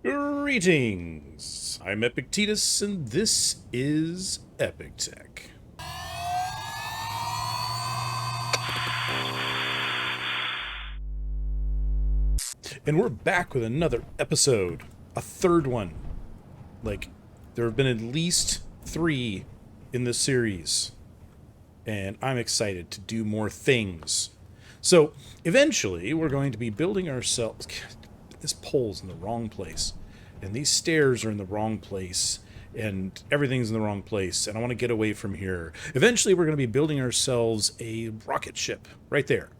Greetings! I'm Epictetus, and this is Epic Tech. And we're back with another episode, a third one. Like, there have been at least 3 in this series, and I'm excited to do more things. So, eventually, we're going to be building ourselves... This pole's in the wrong place, and these stairs are in the wrong place, and everything's in the wrong place, and I want to get away from here. Eventually, we're going to be building ourselves a rocket ship right there.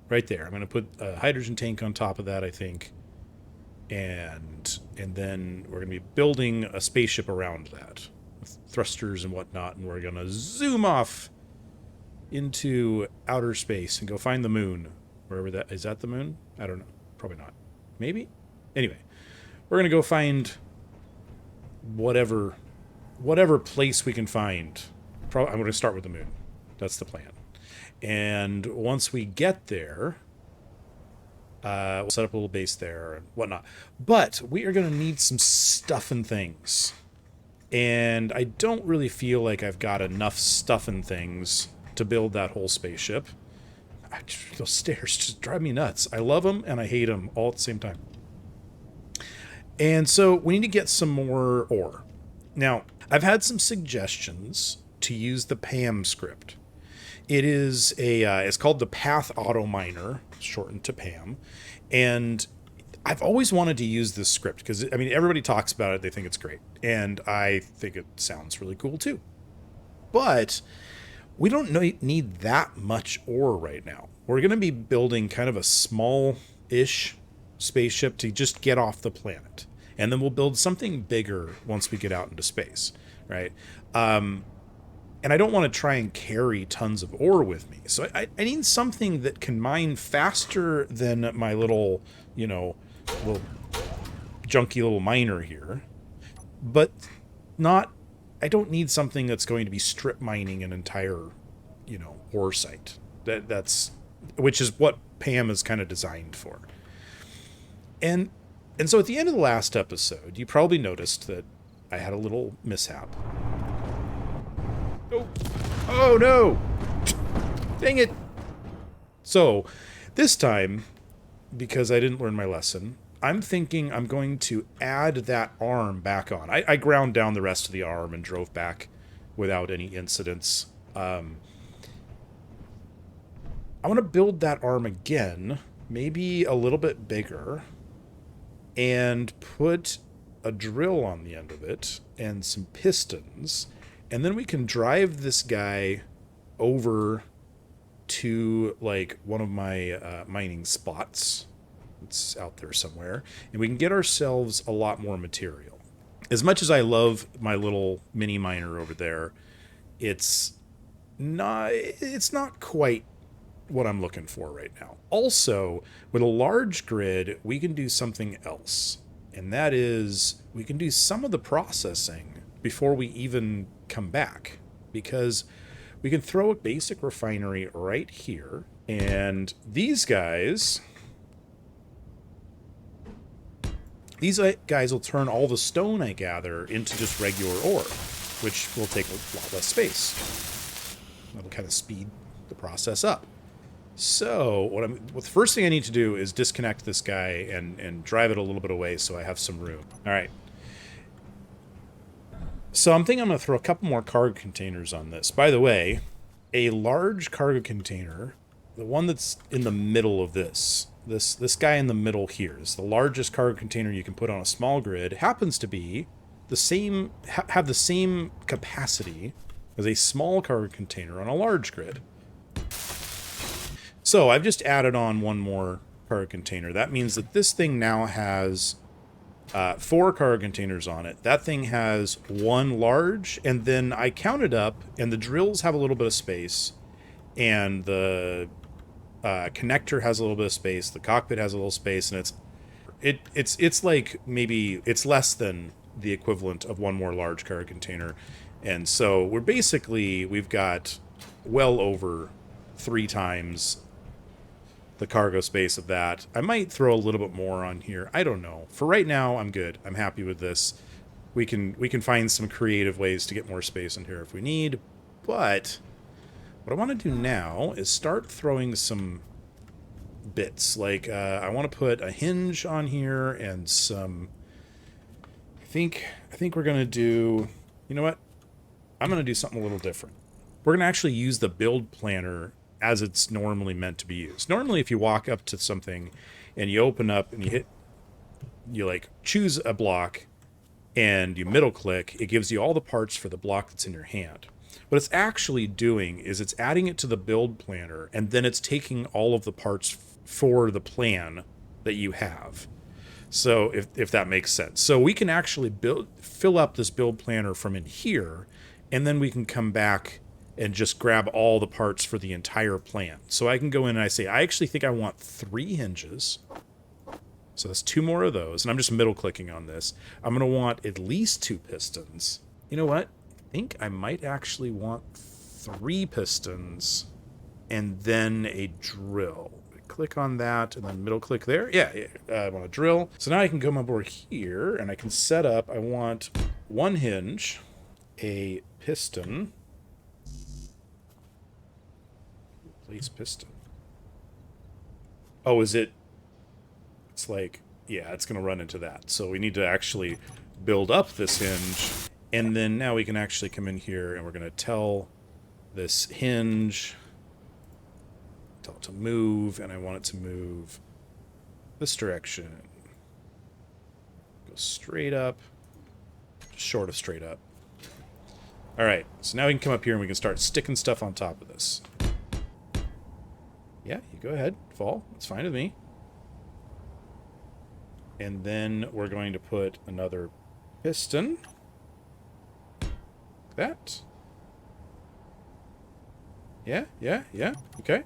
Right there. I'm going to put a hydrogen tank on top of that, I think, and then we're going to be building a spaceship around that with thrusters and whatnot, and we're going to zoom off into outer space and go find the moon. Wherever that is. That the moon? I don't know. Probably not. Maybe? Anyway, we're going to go find whatever place we can find. I'm going to start with the moon. That's the plan. And once we get there, we'll set up a little base there and whatnot. But we are going to need some stuff and things. And I don't really feel like I've got enough stuff and things to build that whole spaceship. Those stairs just drive me nuts. I love them and I hate them all at the same time. And so we need to get some more ore. Now, I've had some suggestions to use the PAM script. It is it's called the Path Auto Miner, shortened to PAM. And I've always wanted to use this script because, I mean, everybody talks about it. They think it's great. And I think it sounds really cool too. But we don't need that much ore right now. We're going to be building kind of a small-ish spaceship to just get off the planet. And then we'll build something bigger once we get out into space, right? And I don't want to try and carry tons of ore with me. So I need something that can mine faster than my little, little junky little miner here. But I don't need something that's going to be strip mining an entire, ore site. Which is what PAM is kind of designed for. And so at the end of the last episode, you probably noticed that I had a little mishap. Oh no! Dang it! So, this time, because I didn't learn my lesson, I'm thinking I'm going to add that arm back on. I ground down the rest of the arm and drove back without any incidents. I want to build that arm again, maybe a little bit bigger, and put a drill on the end of it and some pistons, and then we can drive this guy over to like one of my mining spots. It's out there somewhere, and we can get ourselves a lot more material. As much as I love my little mini miner over there, it's not quite what I'm looking for right now. Also, with a large grid, we can do something else, and that is we can do some of the processing before we even come back, because we can throw a basic refinery right here, and these guys will turn all the stone I gather into just regular ore, which will take a lot less space. That'll kind of speed the process up. So the first thing I need to do is disconnect this guy and drive it a little bit away so I have some room. All right. So I'm thinking I'm going to throw a couple more cargo containers on this. By the way, a large cargo container, the one that's in the middle of this guy in the middle here is the largest cargo container you can put on a small grid, happens to be have the same capacity as a small cargo container on a large grid. So I've just added on one more cargo container. That means that this thing now has 4 cargo containers on it. That thing has 1 large, and then I counted up, and the drills have a little bit of space, and the connector has a little bit of space, the cockpit has a little space, and it's like maybe it's less than the equivalent of 1 more large cargo container. And so we've got well over 3 times the cargo space of that. I might throw a little bit more on here. I don't know. For right now, I'm good. I'm happy with this. We can find some creative ways to get more space in here if we need. But what I want to do now is start throwing some bits. Like I want to put a hinge on here and some. I think we're gonna do. You know what? I'm gonna do something a little different. We're gonna actually use the build planner as it's normally meant to be used. Normally, if you walk up to something and you open up and you like choose a block and you middle click, it gives you all the parts for the block that's in your hand. What it's actually doing is it's adding it to the build planner, and then it's taking all of the parts for the plan that you have. So if that makes sense. So we can actually fill up this build planner from in here, and then we can come back and just grab all the parts for the entire plan. So I can go in and I say, I actually think I want 3 hinges. So that's 2 more of those. And I'm just middle clicking on this. I'm going to want at least 2 pistons. You know what? I think I might actually want 3 pistons and then a drill. Click on that and then middle click there. Yeah, I want a drill. So now I can come over here and I can set up, I want 1 hinge, a piston, place piston. Oh, is it? It's like, yeah, it's going to run into that. So we need to actually build up this hinge. And then now we can actually come in here and we're going to tell this hinge, tell it to move, and I want it to move this direction. Go straight up, short of straight up. All right, so now we can come up here and we can start sticking stuff on top of this. Yeah, you go ahead, fall. It's fine with me. And then we're going to put another piston. Like that. Yeah. Okay.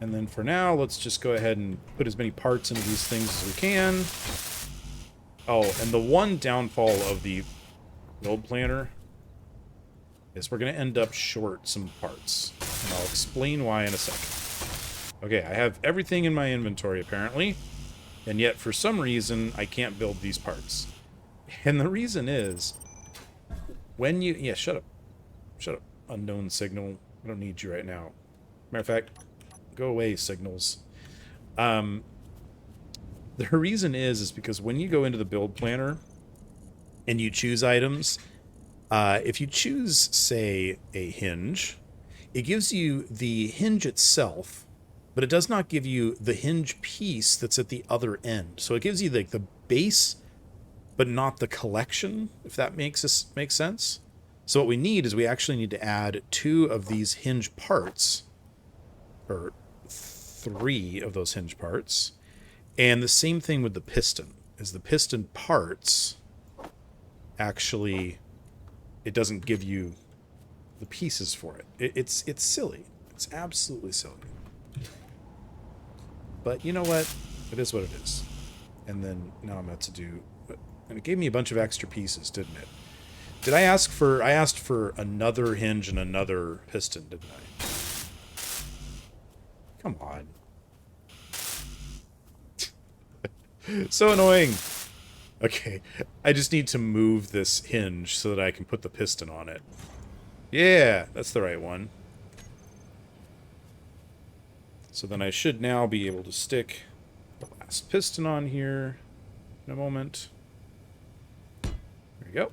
And then for now, let's just go ahead and put as many parts into these things as we can. Oh, and the one downfall of the build planner is we're going to end up short some parts. And I'll explain why in a second. Okay, I have everything in my inventory, apparently. And yet, for some reason, I can't build these parts. And the reason is, when you... Yeah, shut up. Shut up, unknown signal. I don't need you right now. Matter of fact, go away, signals. The reason is because when you go into the build planner and you choose items, if you choose, say, a hinge, it gives you the hinge itself, but it does not give you the hinge piece that's at the other end. So it gives you like the base, but not the collection, if that makes sense. So what we need is we actually need to add 2 of these hinge parts, or 3 of those hinge parts. And the same thing with the piston, is the piston parts actually, it doesn't give you the pieces for it. It's silly. It's absolutely silly. But you know what? It is what it is. And then now I'm about to do... And it gave me a bunch of extra pieces, didn't it? Did I ask for... I asked for another hinge and another piston, didn't I? Come on. So annoying. Okay. I just need to move this hinge so that I can put the piston on it. Yeah, that's the right one. So then I should now be able to stick the last piston on here in a moment. There we go.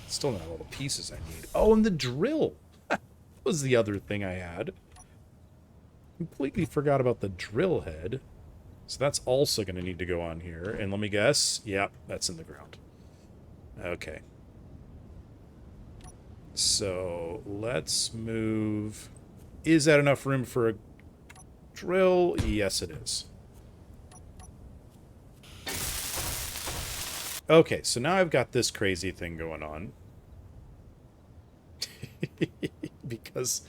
Still not all the pieces I need. Oh, and the drill. That was the other thing I had. Completely forgot about the drill head. So that's also going to need to go on here. And let me guess. Yep, that's in the ground. Okay. So let's move. Is that enough room for a drill? Yes, it is. Okay, so now I've got this crazy thing going on. because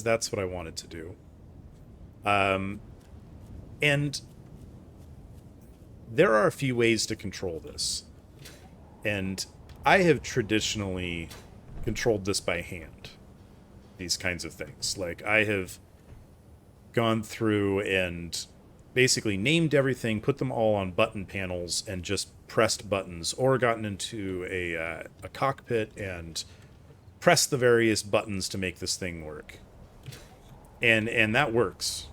that's what I wanted to do. And there are a few ways to control this. And I have traditionally controlled this by hand. These kinds of things. Like, I have gone through and basically named everything, put them all on button panels, and just pressed buttons, or gotten into a cockpit and pressed the various buttons to make this thing work. And that works.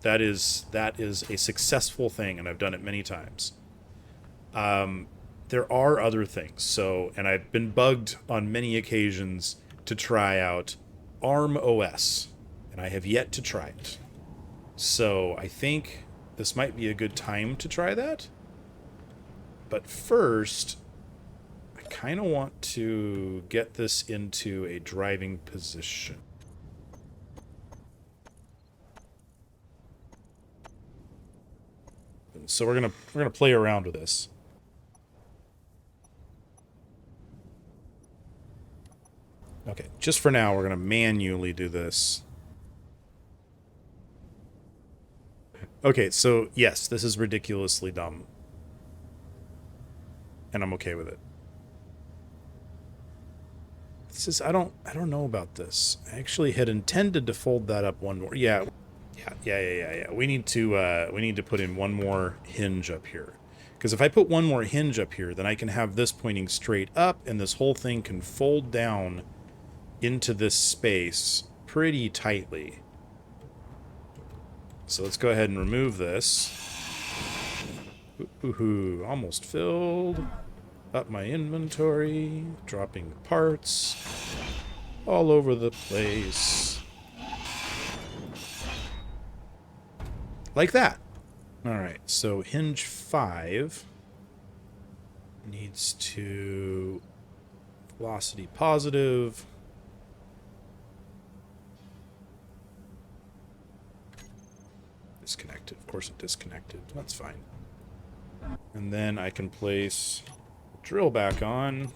That is a successful thing, and I've done it many times. There are other things. So, and I've been bugged on many occasions to try out ARM OS, and I have yet to try it. So I think this might be a good time to try that. But first, I kind of want to get this into a driving position. So we're gonna play around with this. Okay, just for now, we're gonna manually do this. Okay, so yes, this is ridiculously dumb. And I'm okay with it. This is, I don't know about this. I actually had intended to fold that up one more. Yeah. We need to put in one more hinge up here. Because if I put one more hinge up here, then I can have this pointing straight up, and this whole thing can fold down into this space pretty tightly. So let's go ahead and remove this. Ooh, almost filled. Up my inventory, dropping parts all over the place. Like that. Alright, so hinge 5 needs to velocity positive. Disconnected. Of course it disconnected. That's fine. And then I can place drill back on.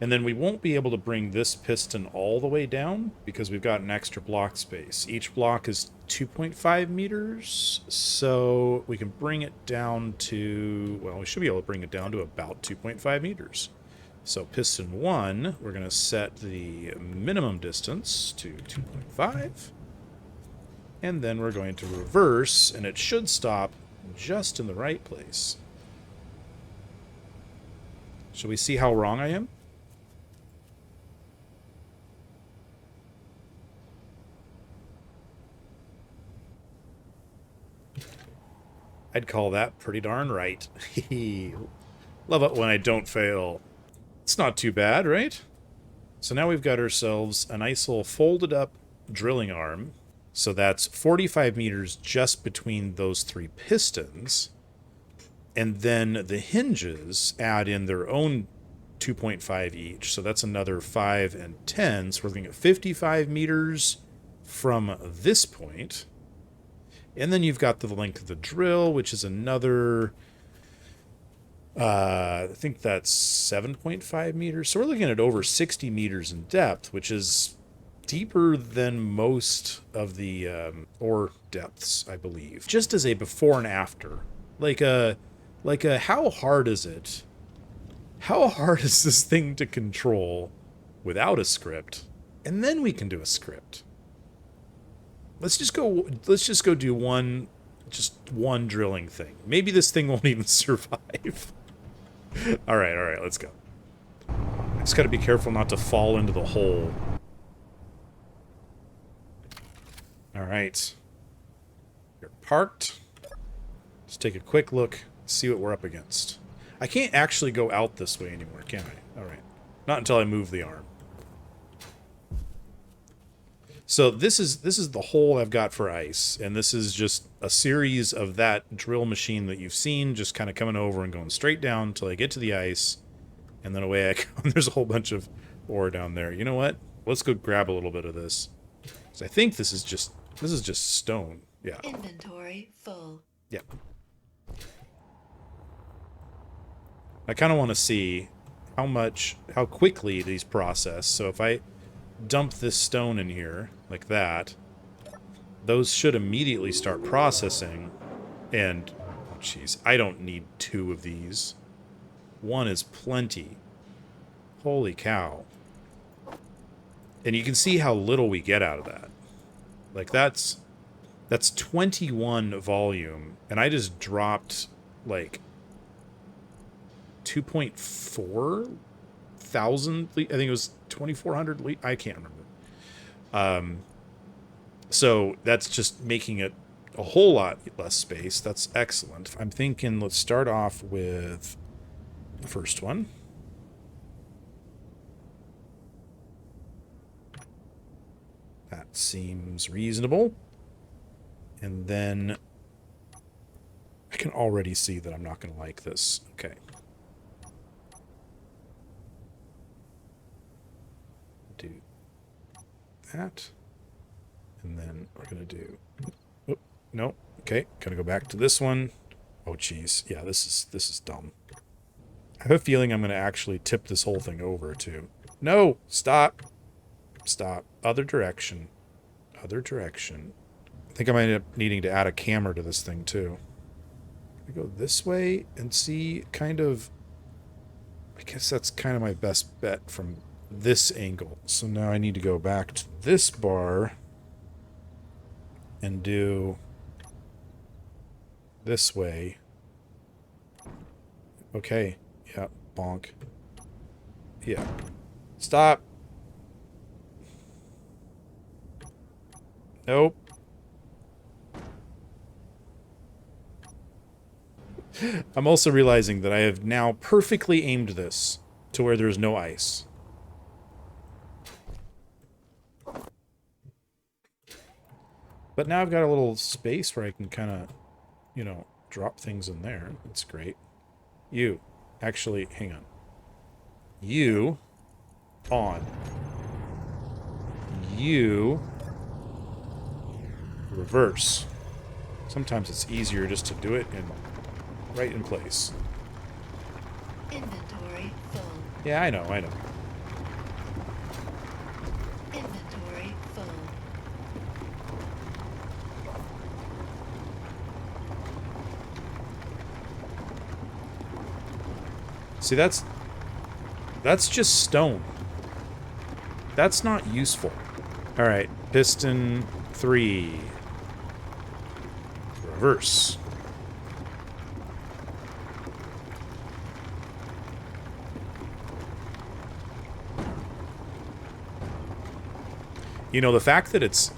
And then we won't be able to bring this piston all the way down because we've got an extra block space. Each block is 2.5 meters, so we can bring it down to, well, we should be able to bring it down to about 2.5 meters. So piston 1, we're going to set the minimum distance to 2.5. And then we're going to reverse, and it should stop just in the right place. Shall we see how wrong I am? I'd call that pretty darn right. Love it when I don't fail. It's not too bad, right? So now we've got ourselves a nice little folded up drilling arm. So that's 45 meters just between those three pistons. And then the hinges add in their own 2.5 each. So that's another 5 and 10. So we're looking at 55 meters from this point. And then you've got the length of the drill, which is another, I think that's 7.5 meters. So we're looking at over 60 meters in depth, which is deeper than most of the ore depths, I believe. Just as a before and after. Like a how hard is it? How hard is this thing to control without a script? And then we can do a script. Let's just go do one drilling thing. Maybe this thing won't even survive. All right, let's go. I just got to be careful not to fall into the hole. All right. You're parked. Let's take a quick look, see what we're up against. I can't actually go out this way anymore, can I? All right. Not until I move the arm. So this is the hole I've got for ice, and this is just a series of that drill machine that you've seen, just kind of coming over and going straight down until I get to the ice, and then away I go. And there's a whole bunch of ore down there. You know what? Let's go grab a little bit of this. So I think this is just stone. Yeah. Inventory full. Yeah. I kind of want to see how quickly these process. So if I dump this stone in here like that, those should immediately start processing. And oh jeez, I don't need 2 of these. 1 is plenty. Holy cow. And you can see how little we get out of that. Like, that's 21 volume, and I just dropped, like, 2.4 thousand, I think it was 2,400, I can't remember. So that's just making it a whole lot less space. That's excellent. I'm thinking let's start off with the first one. That seems reasonable. And then I can already see that I'm not going to like this. Okay. Do that. And then we're going to do... Oh, no. Okay. Going to go back to this one. Oh, geez. Yeah, this is dumb. I have a feeling I'm going to actually tip this whole thing over, too. No! Stop! Stop. Other direction. Other direction. I think I might end up needing to add a camera to this thing, too. I go this way and see kind of... I guess that's kind of my best bet from this angle. So now I need to go back to this bar and do this way. Okay. Yeah, bonk. Yeah. Stop! Nope. I'm also realizing that I have now perfectly aimed this to where there's no ice. But now I've got a little space where I can kind of, you know, drop things in there. That's great. You. Actually, hang on. You. On. You. Reverse. Sometimes it's easier just to do it in right in place. Inventory full. Yeah, I know. Inventory full. See, that's just stone. That's not useful. All right, piston 3. Reverse. You know, the fact that it's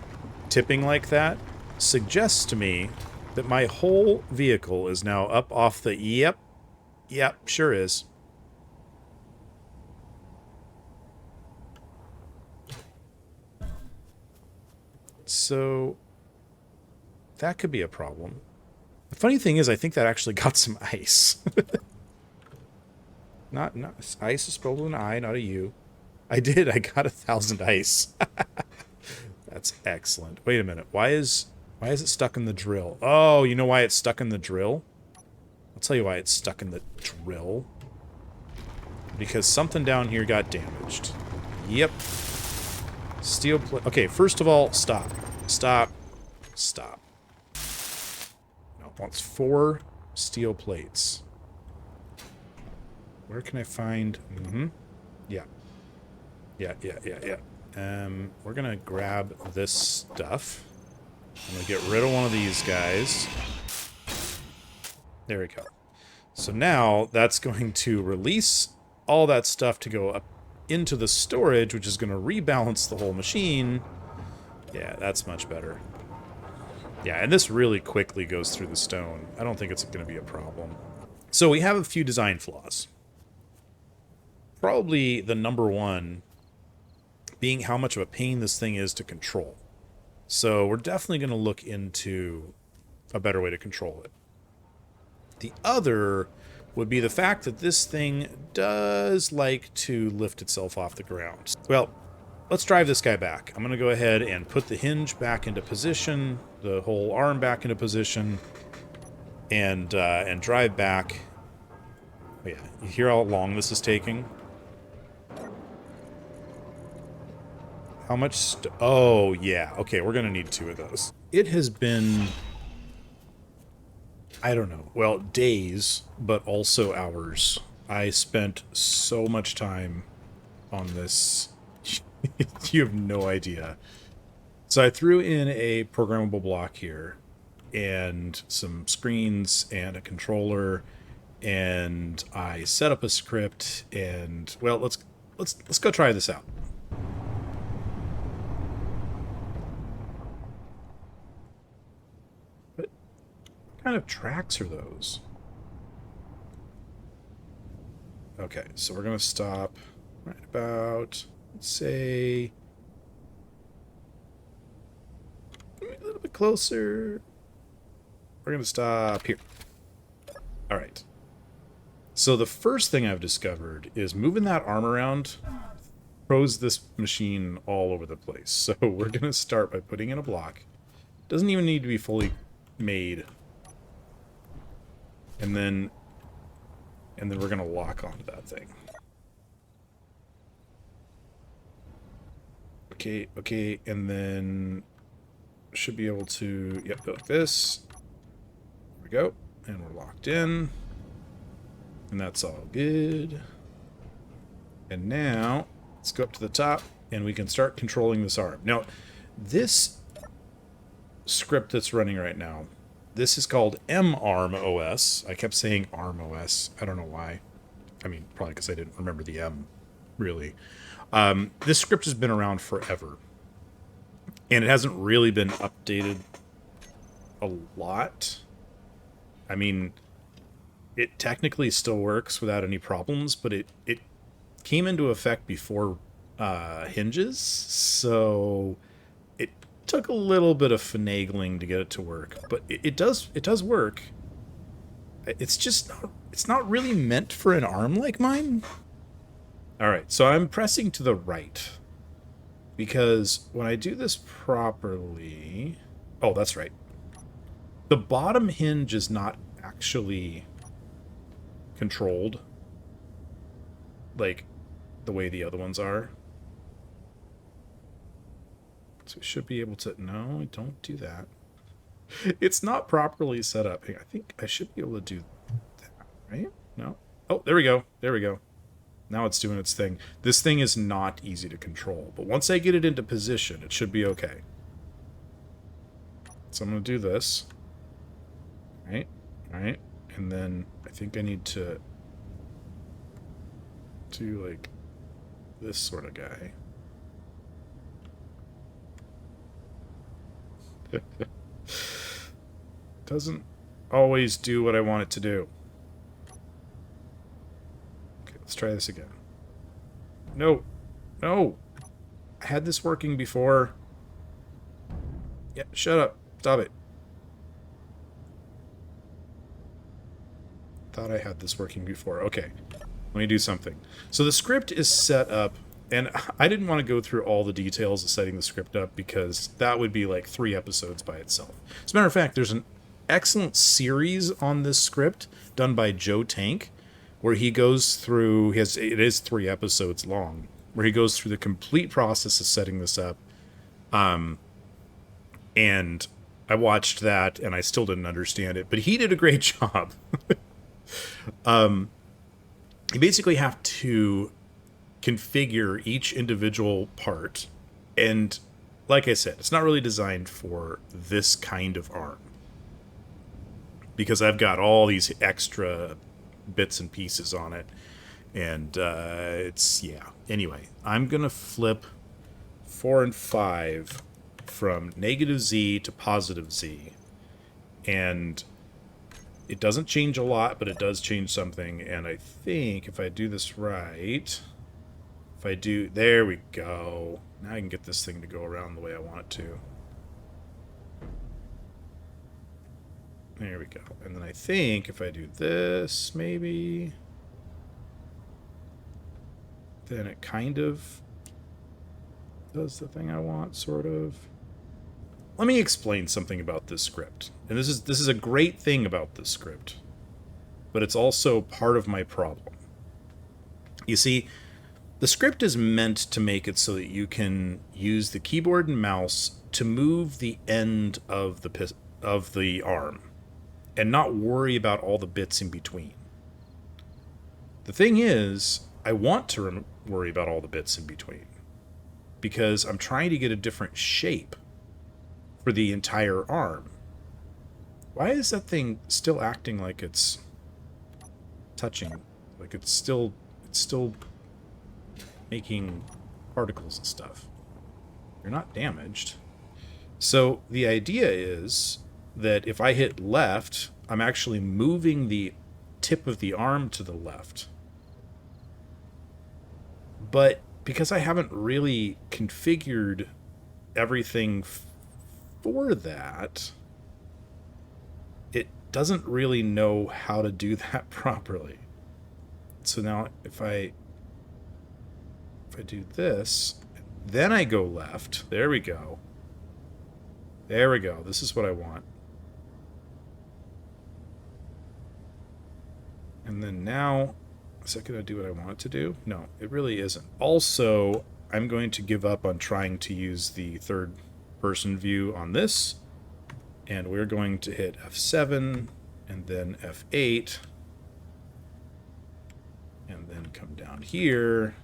tipping like that suggests to me that my whole vehicle is now up off the... Yep, sure is. So that could be a problem. The funny thing is, I think that actually got some ice. not ice is spelled with an I, not a U. I did. I got 1,000 ice. That's excellent. Wait a minute. Why is it stuck in the drill? Oh, you know why it's stuck in the drill? I'll tell you why it's stuck in the drill. Because something down here got damaged. Yep. Steel plate. Okay, first of all, stop. Stop. Stop. No, it wants 4 steel plates. Where can I find... Yeah. Yeah. We're gonna grab this stuff. I'm gonna get rid of one of these guys. There we go. So now that's going to release all that stuff to go up into the storage, which is going to rebalance the whole machine. Yeah, that's much better. Yeah, and this really quickly goes through the stone. I don't think it's going to be a problem. So we have a few design flaws. Probably the number one being how much of a pain this thing is to control. So we're definitely going to look into a better way to control it. The other would be the fact that this thing does like to lift itself off the ground. Well, let's drive this guy back. I'm going to go ahead and put the hinge back into position, the whole arm back into position, and drive back. Oh yeah, you hear how long this is taking? How much? Oh yeah, okay, we're going to need 2 of those. It has been... I don't know. Well, days, but also hours. I spent so much time on this. You have no idea. So I threw in a programmable block here and some screens and a controller, and I set up a script, and well, let's go try this out. What kind of tracks are those? Okay, so we're gonna stop right about, let's say, a little bit closer. We're gonna stop here. All right. So the first thing I've discovered is moving that arm around throws this machine all over the place. So we're gonna start by putting in a block. Doesn't even need to be fully made. And then we're gonna lock onto that thing. Okay, and then should be able to, yep, go like this. There we go. And we're locked in. And that's all good. And now, let's go up to the top, and we can start controlling this arm. Now, this script that's running right now, this is called marm.os. I kept saying arm.os. I don't know why. I mean, probably because I didn't remember the M, really. This script has been around forever. And it hasn't really been updated a lot. I mean, it technically still works without any problems, but it came into effect before hinges, so it took a little bit of finagling to get it to work. But it does work. It's just it's not really meant for an arm like mine. All right, so I'm pressing to the right because when I do this properly, oh, that's right. The bottom hinge is not actually controlled like the way the other ones are. So we should be able to... No, don't do that. It's not properly set up. Hey, I think I should be able to do that, right? No? Oh, there we go. There we go. Now it's doing its thing. This thing is not easy to control, but once I get it into position, it should be okay. So I'm going to do this. Right? Right? And then I think I need to do like this sort of guy. Doesn't always do what I want it to do. Okay, let's try this again. No. No. I had this working before. Yeah, shut up. Stop it. Thought I had this working before. Okay. Let me do something. So the script is set up, and I didn't want to go through all the details of setting the script up because that would be like 3 episodes by itself. As a matter of fact, there's an excellent series on this script done by Joe Tank where he goes through his... It is 3 episodes long, where he goes through the complete process of setting this up. And I watched that, and I still didn't understand it, but he did a great job. You basically have to configure each individual part, and like I said, it's not really designed for this kind of arm because I've got all these extra bits and pieces on it, and it's, yeah. Anyway, I'm gonna flip 4 and 5 from -Z to +Z, and it doesn't change a lot, but it does change something. And I think if I do this right, if I do, there we go. Now I can get this thing to go around the way I want it to. There we go. And then I think if I do this, maybe, then it kind of does the thing I want, sort of. Let me explain something about this script. And this is a great thing about this script, but it's also part of my problem. You see, the script is meant to make it so that you can use the keyboard and mouse to move the end of the arm and not worry about all the bits in between. The thing is, I want to worry about all the bits in between, because I'm trying to get a different shape for the entire arm. Why is that thing still acting like it's touching? Like it's still making particles and stuff. You're not damaged. So the idea is that if I hit left, I'm actually moving the tip of the arm to the left. But because I haven't really configured everything for that, it doesn't really know how to do that properly. So now if I do this, then I go left. There we go. There we go. This is what I want. And then now, is that going to do what I want it to do? No, it really isn't. Also, I'm going to give up on trying to use the third person view on this. And we're going to hit F7 and then F8. And then come down here,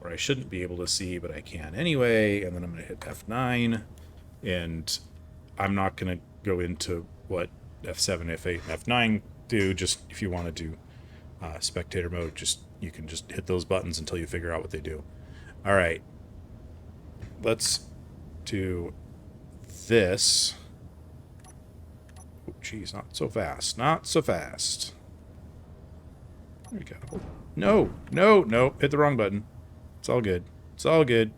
where I shouldn't be able to see, but I can anyway. And then I'm going to hit F9. And I'm not going to go into what F7, F8, and F9 do. Just if you want to do spectator mode, you can just hit those buttons until you figure out what they do. All right. Let's do this. Oh, geez, not so fast. Not so fast. There we go. No, no, no. Hit the wrong button. It's all good. It's all good.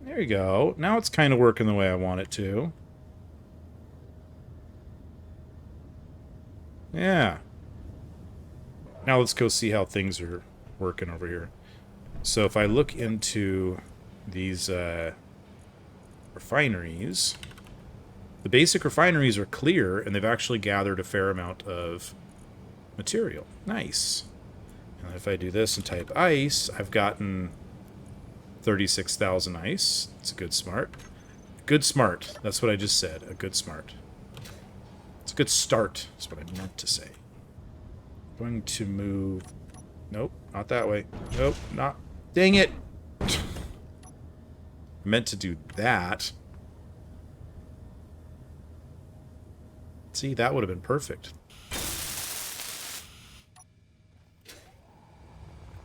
There you go. Now it's kind of working the way I want it to. Yeah. Now let's go see how things are working over here. So if I look into these refineries, the basic refineries are clear, and they've actually gathered a fair amount of material. Nice. And if I do this and type ice, I've gotten 36,000 ice. It's a good smart. Good smart. That's what I just said. A good smart. It's a good start, is what I meant to say. I'm going to move... Nope, not that way. Nope, not... Dang it! I meant to do that. See, that would have been perfect.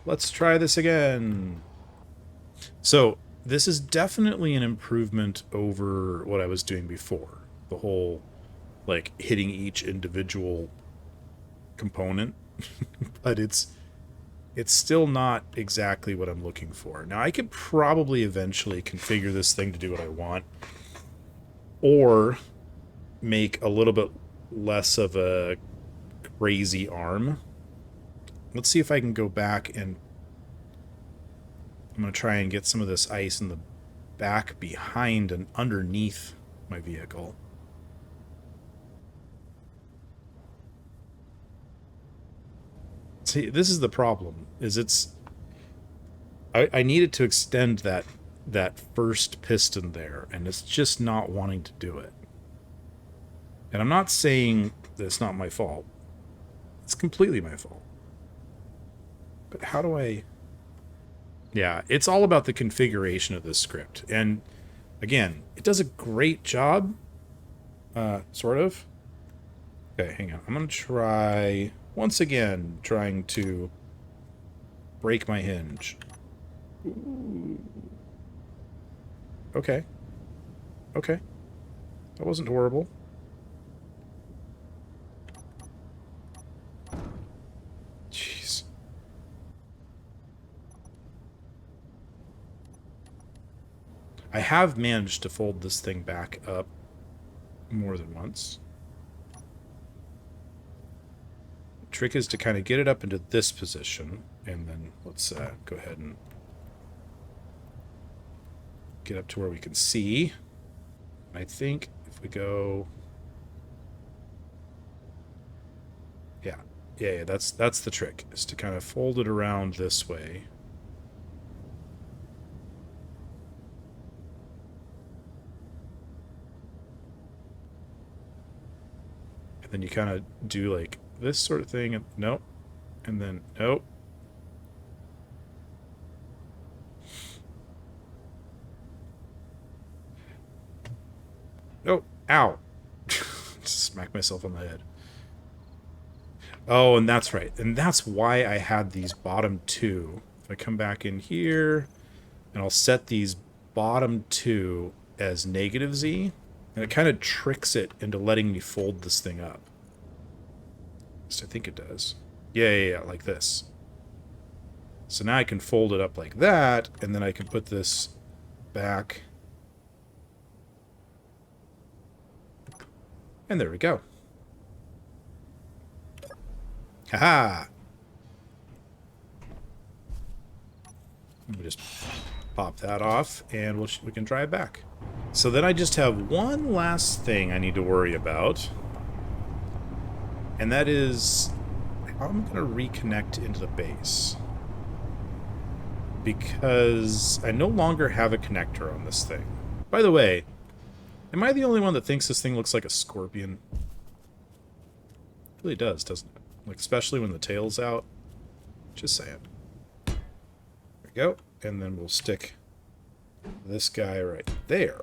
Let's try this again. So, this is definitely an improvement over what I was doing before. The whole, like, hitting each individual component. But it's still not exactly what I'm looking for. Now, I could probably eventually configure this thing to do what I want. Or make a little bit less of a crazy arm. Let's see if I can go back and I'm going to try and get some of this ice in the back behind and underneath my vehicle. See, this is the problem, is I needed to extend that first piston there, and it's just not wanting to do it. And I'm not saying that it's not my fault. It's completely my fault. But how do I... Yeah, it's all about the configuration of this script. And, again, it does a great job, sort of. Okay, hang on. I'm going to try, once again, trying to break my hinge. Ooh. Okay. Okay. That wasn't horrible. Jeez. I have managed to fold this thing back up more than once. The trick is to kind of get it up into this position, and then let's go ahead and get up to where we can see. I think if we go... Yeah, that's the trick, is to kind of fold it around this way. And then you kind of do like this sort of thing. And nope. And then, nope. Oh, ow. Smack myself on the head. Oh, and that's right. And that's why I had these bottom two. If I come back in here, and I'll set these bottom two as negative Z, and it kind of tricks it into letting me fold this thing up. So I think it does. Yeah, like this. So now I can fold it up like that, and then I can put this back. And there we go. Haha! Let me just pop that off, and we can try it back. So then I just have one last thing I need to worry about. And that is how I'm going to reconnect into the base. Because I no longer have a connector on this thing. By the way, am I the only one that thinks this thing looks like a scorpion? It really does, doesn't it? Like, especially when the tail's out. Just saying. There we go. And then we'll stick this guy right there.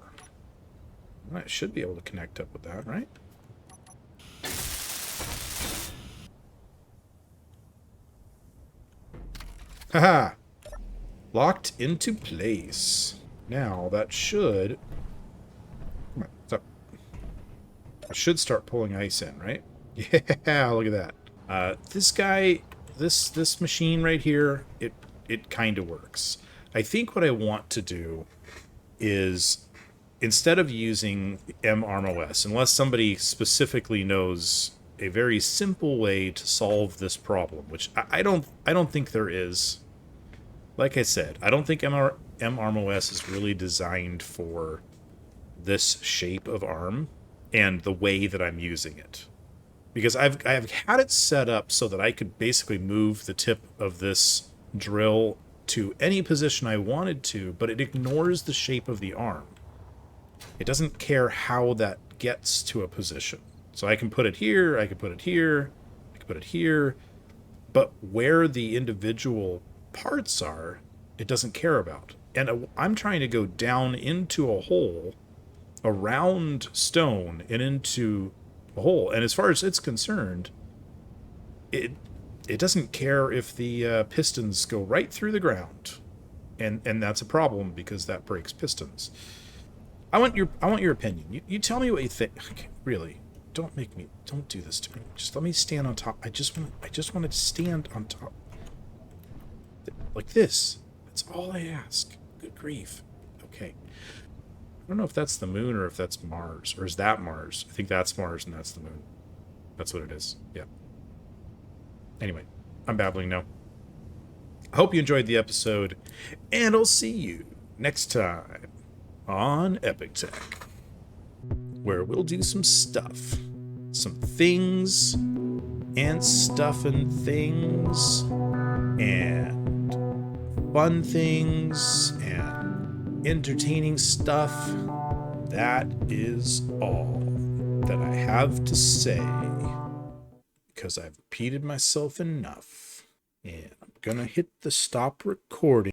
I should be able to connect up with that, right? Haha! Locked into place. Now, that should... Come on, stop. I should start pulling ice in, right? Yeah, look at that. This guy, this machine right here, it kind of works. I think what I want to do is, instead of using MArmOS, unless somebody specifically knows a very simple way to solve this problem, which I don't think there is. Like I said, I don't think MArmOS is really designed for this shape of arm and the way that I'm using it. Because I've had it set up so that I could basically move the tip of this drill to any position I wanted to, but it ignores the shape of the arm. It doesn't care how that gets to a position. So I can put it here, I can put it here, I can put it here, but where the individual parts are, it doesn't care about. And I'm trying to go down into a hole around stone and into a hole. And as far as it's concerned, it doesn't care if the pistons go right through the ground. And that's a problem because that breaks pistons. I want your opinion. You tell me what you think. Okay, really, don't do this to me. Just let me stand on top. I just want to stand on top. Like this. That's all I ask. Good grief. Okay. I don't know if that's the moon or if that's Mars. Or is that Mars? I think that's Mars and that's the moon. That's what it is. Yeah. Anyway, I'm babbling now. I hope you enjoyed the episode, and I'll see you next time on Epic Tech, where we'll do some stuff. Some things, and stuff and things, and fun things, and entertaining stuff. That is all that I have to say, because I've repeated myself enough. And I'm gonna hit the stop recording.